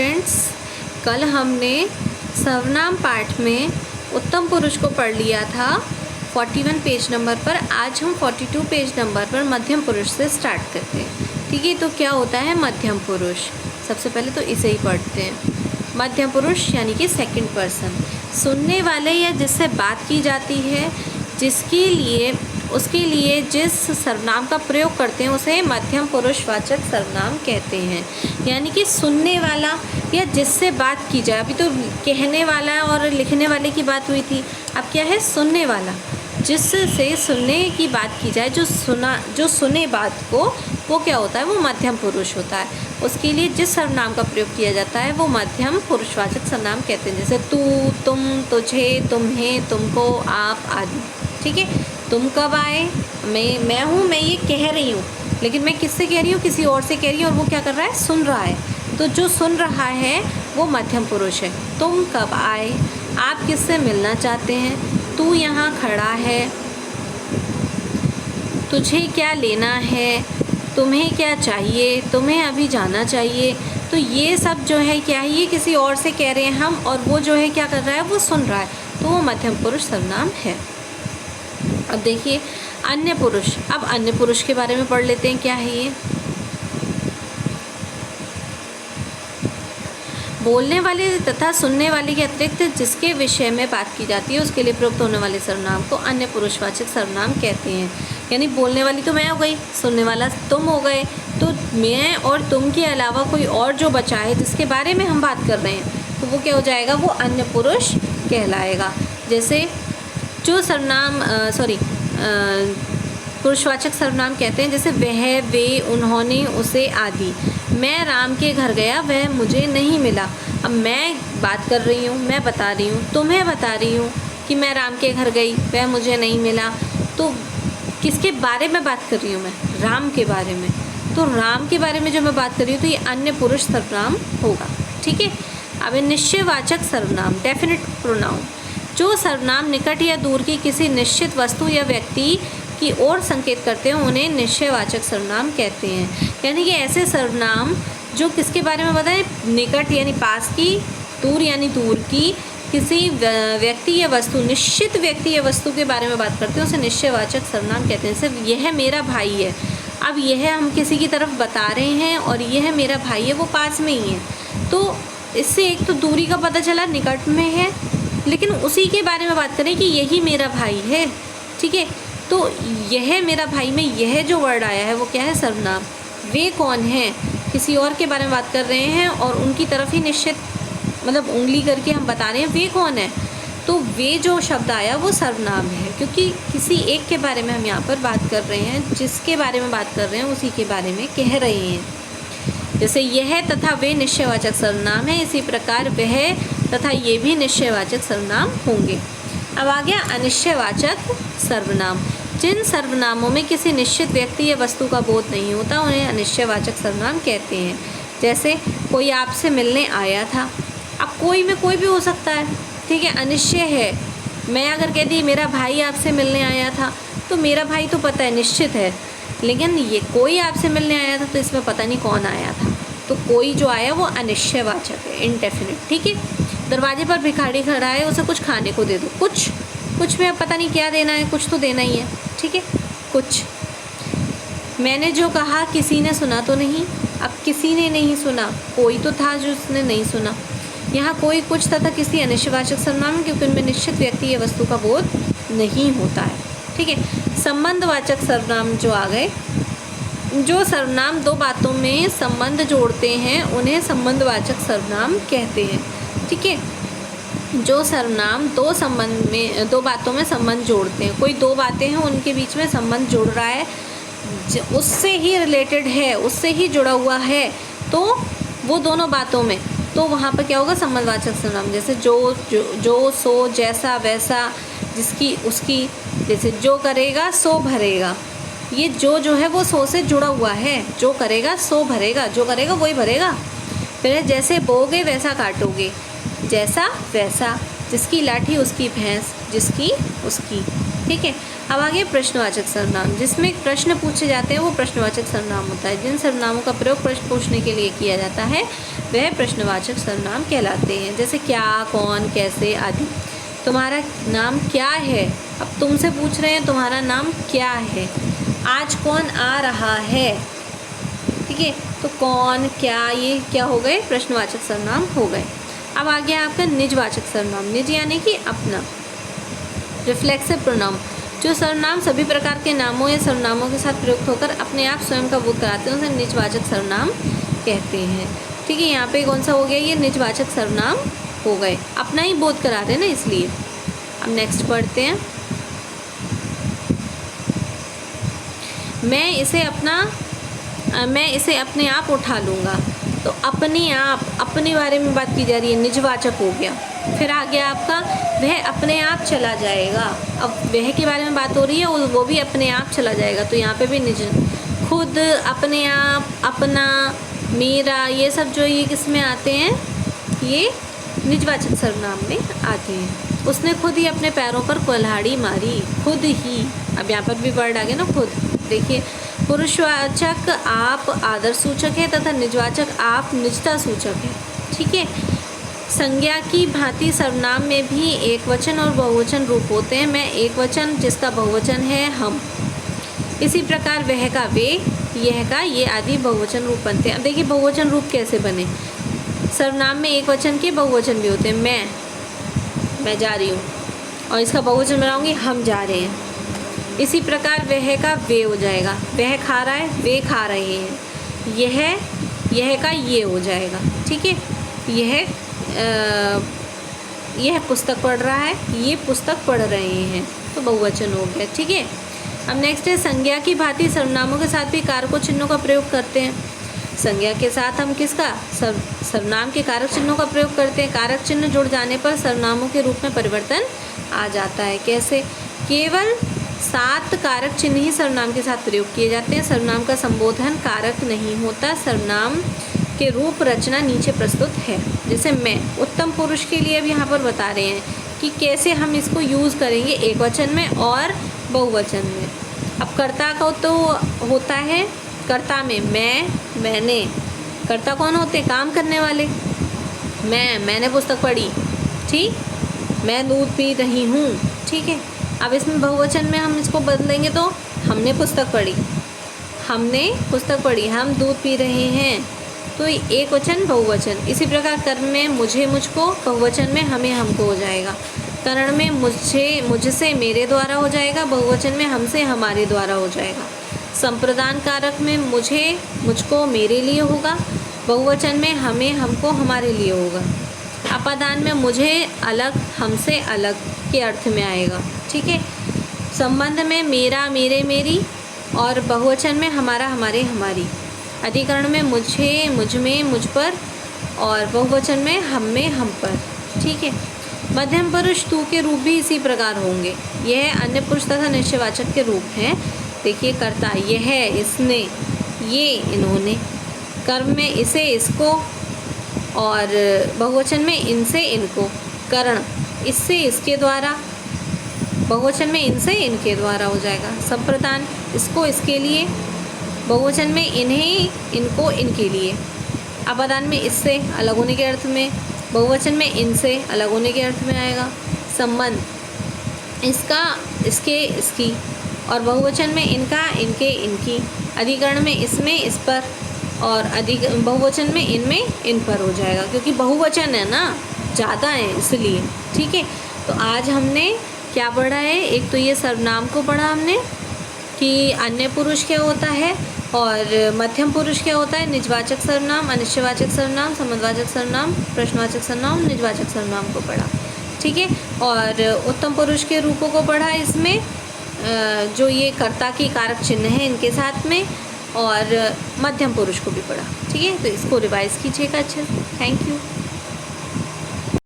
Students, कल हमने सर्वनाम पाठ में उत्तम पुरुष को पढ़ लिया था 41 पेज नंबर पर। आज हम 42 पेज नंबर पर मध्यम पुरुष से स्टार्ट करते हैं। ठीक है, तो क्या होता है मध्यम पुरुष? सबसे पहले तो इसे ही पढ़ते हैं। मध्यम पुरुष यानी कि सेकंड पर्सन, सुनने वाले या जिससे बात की जाती है, उसके लिए जिस सर्वनाम का प्रयोग करते हैं उसे मध्यम पुरुषवाचक सर्वनाम कहते हैं। यानी कि सुनने वाला या जिससे बात की जाए। अभी तो कहने वाला और लिखने वाले की बात हुई थी, अब क्या है सुनने वाला, जिससे सुनने की बात की जाए, जो सुने बात को, वो क्या होता है, वो मध्यम पुरुष होता है। उसके लिए जिस सर्वनाम का प्रयोग किया जाता है वो मध्यम पुरुषवाचक सर्वनाम कहते हैं। जैसे तू, तुम, तुझे, तुम्हें, तुमको, आप आदि। ठीक है, तुम कब आए, मैं हूँ, मैं ये कह रही हूँ, लेकिन मैं किससे कह रही हूँ, किसी और से कह रही हूँ, और वो क्या कर रहा है, सुन रहा है। तो जो सुन रहा है वो मध्यम पुरुष है। तुम कब आए, आप किससे मिलना चाहते हैं, तू यहाँ खड़ा है, तुझे क्या लेना है, तुम्हें क्या चाहिए, तुम्हें अभी जाना चाहिए। तो ये सब जो है क्या है, ये किसी और से कह रहे हैं हम, और वो जो है क्या कर रहा है, वो सुन रहा है, तो वो मध्यम पुरुष सर्वनाम है। अब देखिए अन्य पुरुष। अब अन्य पुरुष के बारे में पढ़ लेते हैं, क्या है ये। बोलने वाले तथा सुनने वाले के अतिरिक्त जिसके विषय में बात की जाती है उसके लिए प्रयुक्त होने वाले सर्वनाम को अन्य पुरुषवाचक सर्वनाम कहते हैं। यानी बोलने वाली तो मैं हो गई, सुनने वाला तुम हो गए, तो मैं और तुम के अलावा कोई और जो बचा है जिसके बारे में हम बात कर रहे हैं, तो वो क्या हो जाएगा, वो अन्य पुरुष कहलाएगा। जैसे जो सर्वनाम पुरुषवाचक सर्वनाम कहते हैं, जैसे वह, वे, उन्होंने, उसे आदि। मैं राम के घर गया, वह मुझे नहीं मिला। अब मैं बात कर रही हूँ, मैं बता रही हूँ, तुम्हें बता रही हूँ कि मैं राम के घर गई, वह मुझे नहीं मिला। तो किसके बारे में बात कर रही हूँ मैं, राम के बारे में। तो राम के बारे में जो मैं बात कर रही हूँ तो ये अन्य पुरुष सर्वनाम होगा। ठीक है, अब निश्चयवाचक सर्वनाम, डेफिनेट प्रोनाउन। जो सर्वनाम निकट या दूर की किसी निश्चित वस्तु या व्यक्ति की ओर संकेत करते हैं उन्हें निश्चयवाचक सर्वनाम कहते हैं। यानी कि ऐसे सर्वनाम जो किसके बारे में बताएं, निकट यानी पास की, दूर यानी दूर की, किसी व्यक्ति या वस्तु, निश्चित व्यक्ति या वस्तु के बारे में बात करते हैं उसे निश्चयवाचक सर्वनाम कहते हैं। सिर्फ यह मेरा भाई है, अब यह हम किसी की तरफ बता रहे हैं और यह मेरा भाई है, वो पास में ही है, तो इससे एक तो दूरी का पता चला, निकट में है, लेकिन उसी के बारे में बात करें कि यही मेरा भाई है। ठीक है, तो यह मेरा भाई में यह जो वर्ड आया है वो क्या है, सर्वनाम। वे कौन हैं, किसी और के बारे में बात कर रहे हैं और उनकी तरफ ही निश्चित मतलब उंगली करके हम बता रहे हैं वे कौन है, तो वे जो शब्द आया वो सर्वनाम है, क्योंकि किसी एक के बारे में हम यहाँ पर बात कर रहे हैं, जिसके बारे में बात कर रहे हैं उसी के बारे में कह रहे हैं। जैसे यह तथा वे निश्चयवाचक सर्वनाम है, इसी प्रकार वह तथा ये भी निश्चयवाचक सर्वनाम होंगे। अब आ गया अनिश्चयवाचक सर्वनाम। जिन सर्वनामों में किसी निश्चित व्यक्ति या वस्तु का बोध नहीं होता उन्हें अनिश्चयवाचक सर्वनाम कहते हैं। जैसे कोई आपसे मिलने आया था, अब कोई में कोई भी हो सकता है। ठीक है, अनिश्चय है। मैं अगर कह दी मेरा भाई आपसे मिलने आया था, तो मेरा भाई तो पता है, निश्चित है, लेकिन ये कोई आपसे मिलने आया था तो इसमें पता नहीं कौन आया था, तो कोई जो आया वो अनिश्चयवाचक है, इनडेफिनिट। ठीक है, दरवाजे पर भिखारी खड़ा है, उसे कुछ खाने को दे दो, कुछ में अब पता नहीं क्या देना है, कुछ तो देना ही है। ठीक है, कुछ। मैंने जो कहा किसी ने सुना तो नहीं, अब किसी ने नहीं सुना, कोई तो था जो उसने नहीं सुना। यहाँ कोई, कुछ तथा किसी अनिश्चयवाचक सर्वनाम है क्योंकि उनमें निश्चित व्यक्ति या वस्तु का बोध नहीं होता है। ठीक है, संबंधवाचक सर्वनाम जो आ गए, जो सर्वनाम दो बातों में संबंध जोड़ते हैं उन्हें संबंधवाचक सर्वनाम कहते हैं। ठीक है, जो सर्वनाम दो बातों में संबंध जोड़ते हैं, कोई दो बातें हैं उनके बीच में संबंध जोड़ रहा है, उससे ही रिलेटेड है, उससे ही जुड़ा हुआ है, तो वो दोनों बातों में, तो वहाँ पर क्या होगा, संबंधवाचक सर्वनाम। जैसे जो सो, जैसा वैसा, जिसकी उसकी, जैसे जो करेगा सो भरेगा, ये जो है वो सो से जुड़ा हुआ है, जो करेगा सो भरेगा, जो करेगा वही भरेगा। फिर जैसे बोओगे वैसा काटोगे, जैसा वैसा, जिसकी लाठी उसकी भैंस, जिसकी उसकी। ठीक है, अब आगे प्रश्नवाचक सर्वनाम, जिसमें प्रश्न पूछे जाते हैं वो प्रश्नवाचक सर्वनाम होता है। जिन सर्वनामों का प्रयोग प्रश्न पूछने के लिए किया जाता है वह प्रश्नवाचक सर्वनाम कहलाते हैं। जैसे क्या, कौन, कैसे आदि। तुम्हारा नाम क्या है, अब तुमसे पूछ रहे हैं तुम्हारा नाम क्या है। आज कौन आ रहा है, ठीक है, तो कौन, क्या, ये क्या हो गए, प्रश्नवाचक सर्वनाम हो गए। अब आ गया आपका निजवाचक सर्वनाम। निज यानी कि अपना। रिफ्लेक्सिव प्रोनाउन, जो सर्वनाम सभी प्रकार के नामों या सर्वनामों के साथ प्रयुक्त होकर अपने आप स्वयं का बोध कराते हैं उसे निजवाचक सर्वनाम कहते हैं। ठीक है, यहाँ पे कौन सा हो गया, ये निजवाचक सर्वनाम हो गए, अपना ही बोध करा रहे हैं ना इसलिए। अब नेक्स्ट पढ़ते हैं। मैं इसे अपने आप उठा लूँगा, तो अपने आप, अपने बारे में बात की जा रही है, निजवाचक हो गया। फिर आ गया आपका वह अपने आप चला जाएगा, अब वह के बारे में बात हो रही है और वो भी अपने आप चला जाएगा, तो यहाँ पे भी निज। खुद, अपने आप, अपना, मेरा, ये सब जो ये किस में आते हैं, ये निजवाचक सर्वनाम में आते हैं। उसने खुद ही अपने पैरों पर कुल्हाड़ी मारी, खुद ही। अब यहाँ पर भी वर्ड आ गया ना, खुद। देखिए, पुरुषवाचक आप आदर सूचक है तथा निजवाचक आप निजता सूचक है। ठीक है, संज्ञा की भांति सर्वनाम में भी एक वचन और बहुवचन रूप होते हैं। मैं एक वचन, जिसका बहुवचन है हम। इसी प्रकार वह का वे, यह का ये आदि बहुवचन रूप बनते हैं। अब देखिए बहुवचन रूप कैसे बने। सर्वनाम में एक वचन के बहुवचन भी होते हैं। मैं जा रही हूँ, और इसका बहुवचन बनाऊँगी हम जा रहे हैं। इसी प्रकार वह का वे हो जाएगा, वह खा रहा है, वे खा रहे हैं। यह का ये हो जाएगा। ठीक है, यह पुस्तक पढ़ रहा है, ये पुस्तक पढ़ रहे हैं, तो बहुवचन हो गया। ठीक है, अब नेक्स्ट है संज्ञा की भांति सर्वनामों के साथ भी कारकों चिन्हों का प्रयोग करते हैं। संज्ञा के साथ हम किसका, सर्वनाम के कारक चिन्हों का प्रयोग करते हैं। कारक चिन्ह जुड़ जाने पर सर्वनामों के रूप में परिवर्तन आ जाता है। कैसे, केवल 7 कारक चिन्ह ही सर्वनाम के साथ प्रयोग किए जाते हैं। सर्वनाम का संबोधन कारक नहीं होता। सर्वनाम के रूप रचना नीचे प्रस्तुत है। जैसे मैं, उत्तम पुरुष के लिए अब यहाँ पर बता रहे हैं कि कैसे हम इसको यूज़ करेंगे एक वचन में और बहुवचन में। अब कर्ता का तो होता है, कर्ता में मैं, मैंने। कर्ता कौन होते हैं, काम करने वाले। मैंने पुस्तक पढ़ी, ठीक, मैं दूध पी रही हूँ। ठीक है, अब इसमें बहुवचन में हम इसको बदलेंगे तो हमने पुस्तक पढ़ी, हम दूध पी रहे हैं, तो एक वचन बहुवचन। इसी प्रकार कर्म में मुझे, मुझको, बहुवचन में हमें, हमको हो जाएगा। करण में मुझे, मुझसे, मेरे द्वारा हो जाएगा। बहुवचन में हमसे, हमारे द्वारा हो जाएगा। संप्रदान कारक में मुझे, मुझको, मेरे लिए होगा। बहुवचन में हमें, हमको, हमारे लिए होगा। अपादान में मुझे अलग, हमसे अलग के अर्थ में आएगा। ठीक है, संबंध में मेरा, मेरे, मेरी, और बहुवचन में हमारा, हमारे, हमारी। अधिकरण में मुझे, मुझ में, मुझ पर, और बहुवचन में हम में, हम पर। ठीक है, मध्यम पुरुष तू के रूप भी इसी प्रकार होंगे। यह अन्य पुरुष तथा निश्चयवाचक के रूप हैं। देखिए, कर्ता यह, इसने, ये, इन्होंने। कर्म में इसे, इसको, और बहुवचन में इनसे, इनको। करण इससे, इसके द्वारा। बहुवचन में इनसे, इनके द्वारा हो जाएगा। संप्रदान इसको, इसके लिए। बहुवचन में इन्हें, इनको, इनके लिए। अपादान में इससे, अलग होने के अर्थ में। बहुवचन में इनसे, अलग होने के अर्थ में आएगा। संबंध इसका, इसके, इसकी, और बहुवचन में इनका, इनके, इनकी। अधिकरण में इसमें, इस पर, और बहुवचन में इनमें, इन पर हो जाएगा, क्योंकि बहुवचन है ना, ज़्यादा है इसलिए। ठीक है, तो आज हमने क्या पढ़ा है, एक तो ये सर्वनाम को पढ़ा हमने कि अन्य पुरुष क्या होता है, और मध्यम पुरुष क्या होता है, निजवाचक सर्वनाम, अनिश्चयवाचक सर्वनाम, संबंधवाचक सर्वनाम, प्रश्नवाचक सर्वनाम, निजवाचक सर्वनाम को पढ़ा। ठीक है, और उत्तम पुरुष के रूपों को पढ़ा इसमें, जो ये कर्ता की कारक चिन्ह है इनके साथ में, और मध्यम पुरुष को भी पढ़ा। ठीक है, तो इसको रिवाइज़ कीजिएगा अच्छे से। Thank you.